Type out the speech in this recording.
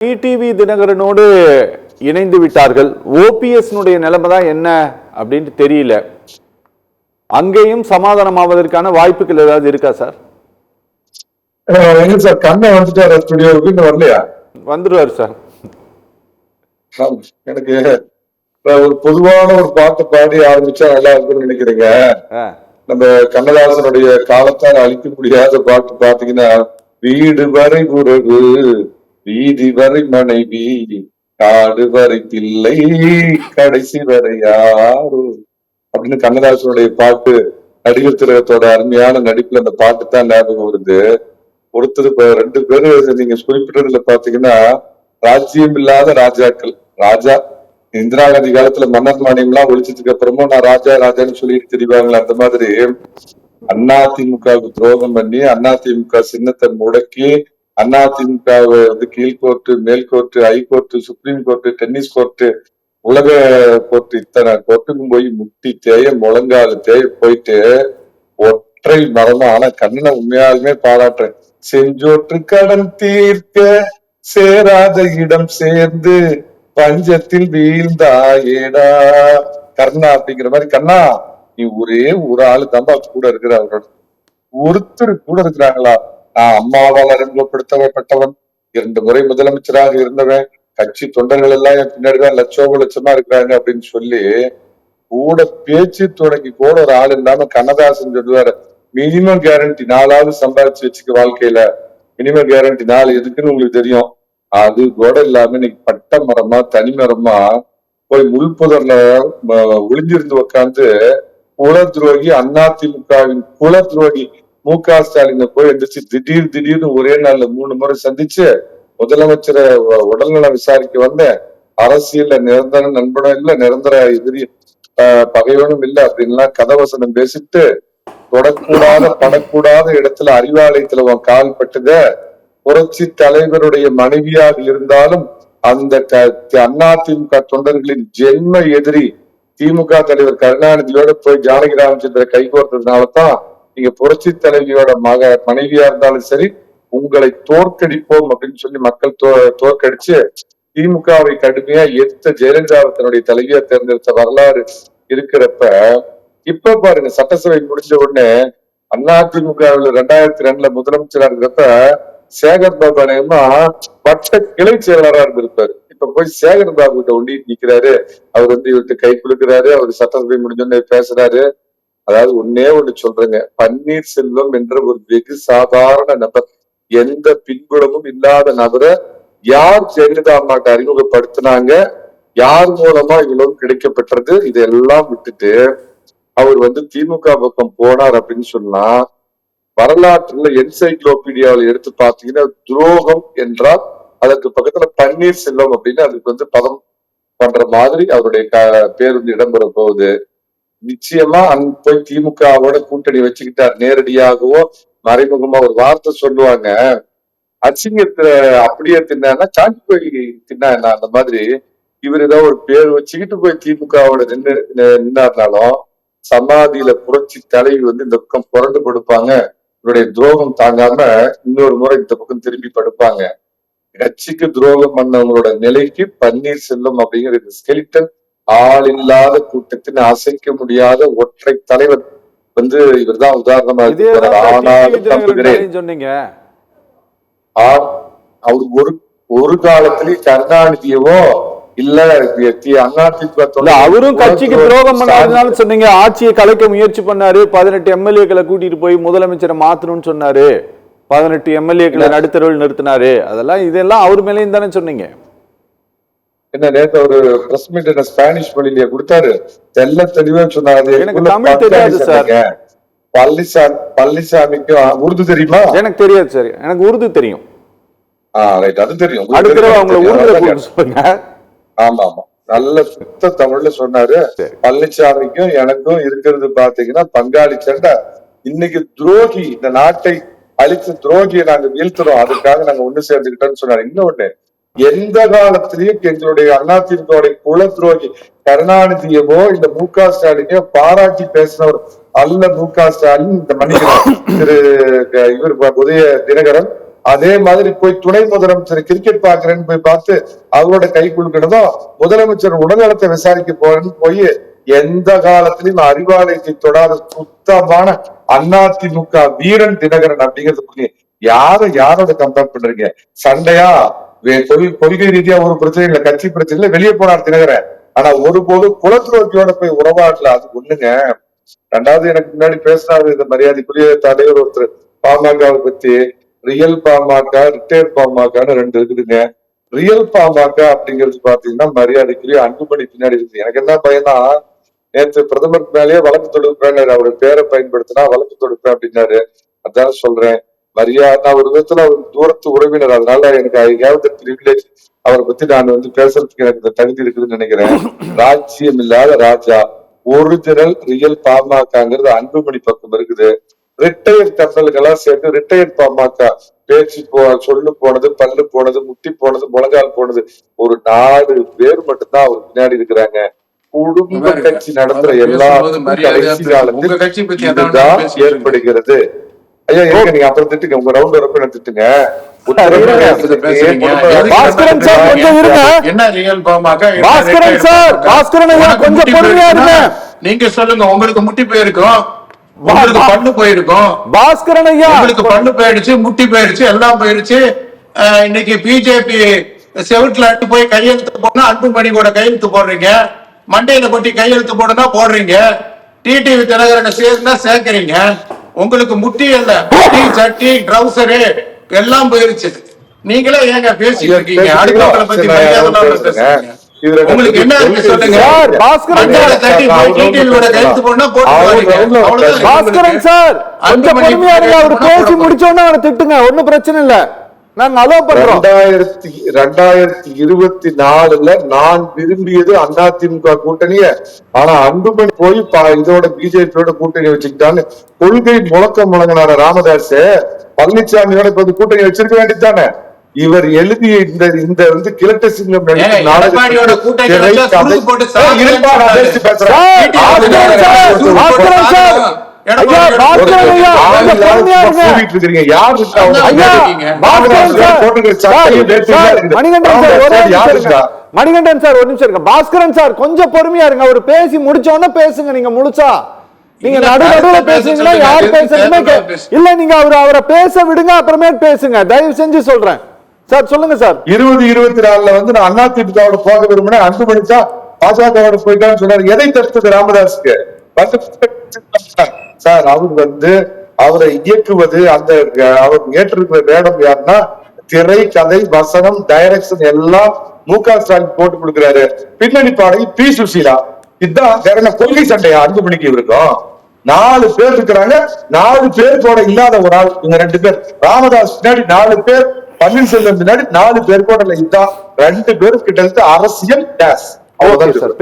TTV தினகரனோடு இணைந்து விட்டார்கள். OPS நிலைமை தான் என்ன அப்படின்னு தெரியல. அங்கேயும் சமாதானம் ஆவதற்கான வாய்ப்புகள் ஏதாவது இருக்கா சார்? சார் கண்ணை வந்துட்டாரு ஸ்டுடியோவுக்கு, இன்னும் வரலையா? வந்துருவாரு சார். எனக்கு ஒரு பொதுவான ஒரு பாட்டு பாடி ஆரம்பிச்சா நல்லா இருக்கும்னு நினைக்கிறீங்க. நம்ம கண்ணதாசனுடைய காலத்தால் அழிக்க முடியாத பாட்டு பாத்தீங்கன்னா, வீடு வரை உறவு, வீதி வரை மனைவி, காடு வரை பிள்ளை, கடைசி வரை யாரு அப்படின்னு கண்ணதாசனுடைய பாட்டு. நடிகர் திலகத்தோட அருமையான நடிப்புல அந்த பாட்டு தான் ஞாபகம் வருது. ஒருத்தர் இப்ப 2 பேரு நீங்க குறிப்பிட்டதுல பாத்தீங்கன்னா, ராஜ்யம் இல்லாத ராஜாக்கள். ராஜா இந்திரா காந்தி காலத்துல மன்னர் மானியம் எல்லாம் ஒழிச்சதுக்கு அப்புறமும் நான் ராஜா ராஜான்னு சொல்லிட்டு தெரிவாங்களா, அந்த மாதிரி அதிமுகவுக்கு துரோகம் பண்ணி அதிமுக சின்னத்தை முடக்கி அதிமுகவை வந்து கீழ்கோர்ட்டு, மேல்கோர்ட்டு, high court, supreme court, tennis court, உலக கோர்ட்டு, இத்தனை கோர்ட்டுக்கும் போய் முட்டி தேய முழங்கால தேய போயிட்டு ஒற்றை மரமா. ஆனா கண்ணனை உண்மையாலுமே பாராட்டுறேன். செஞ்சோற்று கடன் தீர்க்க சேராத இடம் சேர்ந்து பஞ்சத்தில் வீழ்ந்தாயேடா கர்ணா அப்படிங்கிற மாதிரி. கண்ணா, நீ ஒரே ஒரு ஆளு தம்பா கூட இருக்கிற, அவரோட ஒருத்தர் கூட இருக்கிறாங்களா? நான் அம்மாவால் அறிமுகப்படுத்தப்பட்டவன், 2 முறை முதலமைச்சராக இருந்தவன், கட்சி தொண்டர்கள் எல்லாம் என் பின்னாடிதான் லட்சமா இருக்கிறாங்க அப்படின்னு சொல்லி கூட பேச்சு தொடங்கி கூட ஒரு ஆள் இல்லாம கண்ணதாசன் சொல்லுவாரு, மினிமம் கேரண்டி 4ஆவது சம்பாதிச்சு வச்சுக்க வாழ்க்கையில. மினிமம் கேரண்டி 4 எதுக்குன்னு உங்களுக்கு தெரியும். அது கூட இல்லாம இன்னைக்கு பட்ட மரமா தனி மரமா போய் முள்புதர்ல ஒளிஞ்சிருந்து உட்காந்து குல துரோகி அதிமுகவின் குல துரோகி மு.க. ஸ்டாலினை போய் எந்திரிச்சு திடீர்னு ஒரே நாள்ல 3 முறை சந்திச்சு முதலமைச்சரை உடல்நல விசாரிக்க வந்த, அரசியல்ல நிரந்தர நண்பனும் இல்ல, நிரந்தர எதிரி பகைவனும் இல்ல அப்படின்லாம் கதவசனம் பேசிட்டு தொடக்கூடாத படக்கூடாத இடத்துல அறிவாலயத்துல உன் கால் பட்டுத. புரட்சி தலைவருடைய மனைவியாக இருந்தாலும் அந்த அதிமுக தொண்டர்களின் ஜென்ம எதிரி திமுக தலைவர் கருணாநிதியோட போய் ஜானகி ராமச்சந்திர கைகோர்த்ததுனாலதான் நீங்க புரட்சி தலைவியோட மனைவியா இருந்தாலும் சரி, உங்களை தோற்கடிப்போம் அப்படின்னு சொல்லி மக்கள் தோற்கடிச்சு திமுகவை கடுமையா எதிர்த்த ஜெயலலிதா தன்னுடைய தலைவியா தேர்ந்தெடுத்த வரலாறு இருக்கிறப்ப, இப்ப பாருங்க சட்டசபை முடிஞ்ச உடனே அதிமுகவில் 2002ல முதலமைச்சரா இருக்கிறப்ப சேகர் பாபு அநேகமா வட்ட கிளை செயலரா இருந்திருப்பாரு. இப்ப போய் சேகர் பாபு கிட்ட ஒண்டிட்டு நிக்கிறாரு. அவர் வந்து இவர்கிட்ட கை குலுக்கிறாரு. அவர் சட்டசபை முடிஞ்சோடனே பேசுறாரு. அதாவது ஒண்ணு சொல்றேங்க, பன்னீர்செல்வம் என்ற ஒரு வெகு சாதாரண நபர், எந்த பின்புலமும் இல்லாத நபரை யார் ஜெயலலிதா அம்மாட்ட அறிமுகப்படுத்தினாங்க, யார் மூலமா இவ்வளவு கிடைக்கப்பட்டது, இதெல்லாம் விட்டுட்டு அவர் வந்து திமுக பக்கம் போனார் அப்படின்னு சொன்னா, வரலாற்றுல என்சைக்ளோபீடியாவில் எடுத்து பாத்தீங்கன்னா துரோகம் என்றால் அதற்கு பக்கத்துல பன்னீர்செல்வம் அப்படின்னு அதுக்கு வந்து பதம் பண்ற மாதிரி அவருடைய பேர் வந்து இடம்பெற போகுது. நிச்சயமா போய் திமுகவோட கூட்டணி வச்சுக்கிட்டார். நேரடியாகவோ மறைமுகமா ஒரு வார்த்தை சொல்லுவாங்க, அசிங்கத்துல அப்படியே தின்னா சாண்டி போய் தின்னா என்ன, அந்த மாதிரி இவர் ஏதோ ஒரு பேர் வச்சுக்கிட்டு போய் திமுகவோட நின்னார்னாலும் சமாதியில புரட்சி தலைவி வந்து இந்த பக்கம் புரண்டு படுப்பாங்க. இவருடைய துரோகம் தாங்காம இன்னொரு முறை இந்த பக்கம் திரும்பி படுப்பாங்க. கட்சிக்கு துரோகம் பண்ணவங்களோட நிலைக்கு பன்னீர்செல்வம் அப்படிங்கிற இந்த ஸ்கெலிட்டன், ஆள் இல்லாத கூட்டத்தின் அசைக்க முடியாத ஒற்றை தலைவர் வந்து இவர் தான் உதாரணமா இருக்கிறார். ஆனாலும் நம்புகிறேன் சொன்னீங்க, அவர் ஒரு காலத்திலேயே கருணாநிதியவோ இல்ல அவரும் கட்சிக்கு துரோகம் பண்ணாருன்னு சொன்னீங்க. ஆட்சியை கலைக்க முயற்சி பண்ணாரு, 18 எம்எல்ஏக்களை கூட்டிட்டு போய் முதலமைச்சரை மாத்தணும்னு சொன்னாரு, 18 எம்எல்ஏக்களை நடுத்தரவில் நிறுத்தினாரு. இதெல்லாம் அவர் மேலேயும் தானே சொன்னீங்க. என்ன நேற்று ஒரு பிரஸ் மீட் ஸ்பானிஷ் மொழியிலேயே கொடுத்தாரு, தெல்ல தெளிவா சொன்னாரு. எனக்கு தமிழ் தெரியாது சார். பழனிசாமிக்கு உருது தெரியுமா? எனக்கு தெரியாது சார். எனக்கு உருது தெரியும். அது தெரியும். ஆமா ஆமா, நல்ல சுத்த தமிழ்ல சொன்னாரு. பழனிசாமிக்கும் எனக்கும் இருக்கிறது பாத்தீங்கன்னா பங்காளி சண்டை. இன்னைக்கு துரோகி, இந்த நாட்டை அழிச்ச துரோகியை நாங்க வீழ்த்துறோம், அதுக்காக நாங்க ஒண்ணு சேர்ந்துக்கிட்டோம்னு சொன்னாரு. இன்னொன்னு, எந்த காலத்திலயும் எங்களுடைய அதிமுக குல துரோகி கருணாநிதியவோ இந்த மு.க. ஸ்டாலினையோ பாராட்டி பேசினவர் அல்ல மு.க. ஸ்டாலின். இந்த மன்னிக்கிறார் திரு இவர் உதய தினகரன் அதே மாதிரி போய் துணை முதலமைச்சர் கிரிக்கெட் பாக்குறேன்னு போய் பார்த்து அவரோட கை குலுக்கினதும் முதலமைச்சர் உடல்நலத்தை விசாரிக்க போறேன்னு போய் எந்த காலத்திலும் அறிவாலயத்தை தொடாத சுத்தமான அதிமுக வீரன் தினகரன் அப்படிங்கிறது யாரோட கம்பேர் பண்றீங்க? சண்டையா கொள்கை ரீதியா ஒரு பிரச்சனை இல்ல, கட்சி பிரச்சனை இல்ல, வெளியே போனார் தினகரன். ஆனா ஒருபோது குலத்துறவியோட போய் உறவாடல, அது ஒண்ணுங்க. ரெண்டாவது எனக்கு முன்னாடி பேசினாரு இந்த மரியாதைக்குரிய தலைவர் ஒருத்தர் பாமகவை பத்தி. ரியல் பாமக, ரிட்டையர்ட் பாமகன்னு ரெண்டு இருக்குதுங்க. ரியல் பாமக அப்படிங்கிறது பாத்தீங்கன்னா மரியாதைக்குரிய அன்புமணி பின்னாடி இருக்குது. எனக்கு என்ன பயனா, நேற்று பிரதமருக்கு மேலேயே வழக்கு தொடுப்பேன், அவரு பேரை பயன்படுத்தினா வழக்கு தொடுப்பேன் அப்படின்னாரு. அதான் சொல்றேன், மரியாதை ஒரு விதத்துல அவர் தூரத்து உறவினர், அதனால எனக்கு ஐ ஹேவ் தி பிரிவிலேஜ் அவரை பத்தி நான் பேசுறதுக்கு எனக்கு இந்த தகுதி இருக்குதுன்னு நினைக்கிறேன். ராஜ்யம் இல்லாத ராஜா, ஒரிஜினல் ரியல் பாமகங்கிறது அன்புமணி பக்கம் இருக்குது. ரிட்டையர்ட் கர்னல்களெல்லாம் சேர்ந்து ரிட்டையர்ட் பாமக பேச்சு சொல்லு போனது, பல்லு போனது, முட்டி போனது, முழங்கால் போனது, ஒரு 4 பேர் மட்டும்தான் அவர் பின்னாடி இருக்கிறாங்க. குடும்ப கட்சி நடத்துற எல்லா கடைசி காலத்தில் இதுதான் ஏற்படுகிறது. ஐயா இருக்க, நீங்க அப்புறம் திட்டுங்க, உங்க ரவுண்ட் வரப்ப திட்டுங்க. பாஸ்கரன் சார் கொஞ்சம் இருங்க. என்ன ரியல் பாமக? பாஸ்கரன் சார், பாஸ்கரன் ஐயா கொஞ்சம் பொறுமையா இருங்க. நீங்க சொல்லுங்க, உங்களுக்கு முட்டி போயிருக்கும், உங்களுக்கு பண்ணு போயிருக்கும். பாஸ்கரன் ஐயா உங்களுக்கு பண்ணு போயிடுச்சு, முட்டி போயிடுச்சு, எல்லாம் போயிடுச்சு. இன்னைக்கு பிஜேபி செவுட்ல போய் கையெழுத்து போனா அன்புமணி கூட கையெழுத்து போடுறீங்க, மண்டையில கொட்டி கையெழுத்து போடுனா போடுறீங்க, டிடிவி தினகரனை சேர்ந்தா சேர்க்கிறீங்க. உங்களுக்கு முட்டி இல்ல, முட்டி, சட்டி, ட்ரௌசரு எல்லாம் போயிருச்சு. நீங்களே ஏங்க பேசிட்டு இருக்கீங்க? அடுத்தவங்களை பத்தி பேசுறீங்க. உங்களுக்கு என்ன இருக்கு சொல்லுங்க. பாஸ்கரன் சார் கொஞ்சம் பொறுமையா இருங்க, அவர் பேசி முடிச்சோன்னா அவரை திட்டுங்க, ஒண்ணும் பிரச்சனை இல்ல, நாங்க அலோவ் பண்றோம். 2024 நான் விரும்பியது அதிமுக கூட்டணிய, ஆனா அன்புமணி போய் இதோட பிஜேபியோட கூட்டணி வச்சுக்கிட்டான்னு கொள்கை முழங்கினார ராமதாஸ். பழனிசாமியோட இப்ப கூட்டணி வச்சிருக்க வேண்டியதானே? இவர் எழுதிய இந்த கிழட்டு சிங்கம் மணிகண்டன் சார் ஒரு நிமிஷம் இருங்க. பாஸ்கரன் சார் கொஞ்சம் பொறுமையா இருங்க, அவர் பேசி முடிச்சோன்னு பேசுங்க. நீங்க முழுசா நீங்க நடுநடுல பேசுறீங்கன்னா யார் பேசுறதுமே இல்ல, நீங்க அவரை பேச விடுங்க, அப்புறமே பேசுங்க, தயவு செஞ்சு சொல்றேன் சார். சொல்லுங்க சார். 2024 நான் அதிமுகவோட போக விரும்பினேன், அன்புமணி தான் பாஜகவோட போயிட்டான்னு சொன்னாரு. எதை தடுத்தது ராமதாஸுக்கு? சார் அவர் அவரை இயக்குவது, அந்த அவர் ஏற்றிருக்கிற வேடம் யாருன்னா திரை, கதை, வசனம், டைரக்ஷன் எல்லாம் மு.க. ஸ்டாலின் போட்டு கொடுக்கிறாரு. பின்னணி பாடகி பி. சுசீலா. இதுதான் கொள்கை சண்டையா அன்புமணிக்கு இருக்கும்? 4 பேர் இருக்கிறாங்க, 4 பேர் கூட இல்லாத ஒரு ஆள் இவங்க 2 பேர். ராமதாஸ் பின்னாடி 4 பேர், பன்னீர்செல்வம் பின்னாடி 4 பேர் கூட இதுதான் 2 பேரும் கிட்டத்தட்ட அரசியல் டேஸ். பேசலாம்.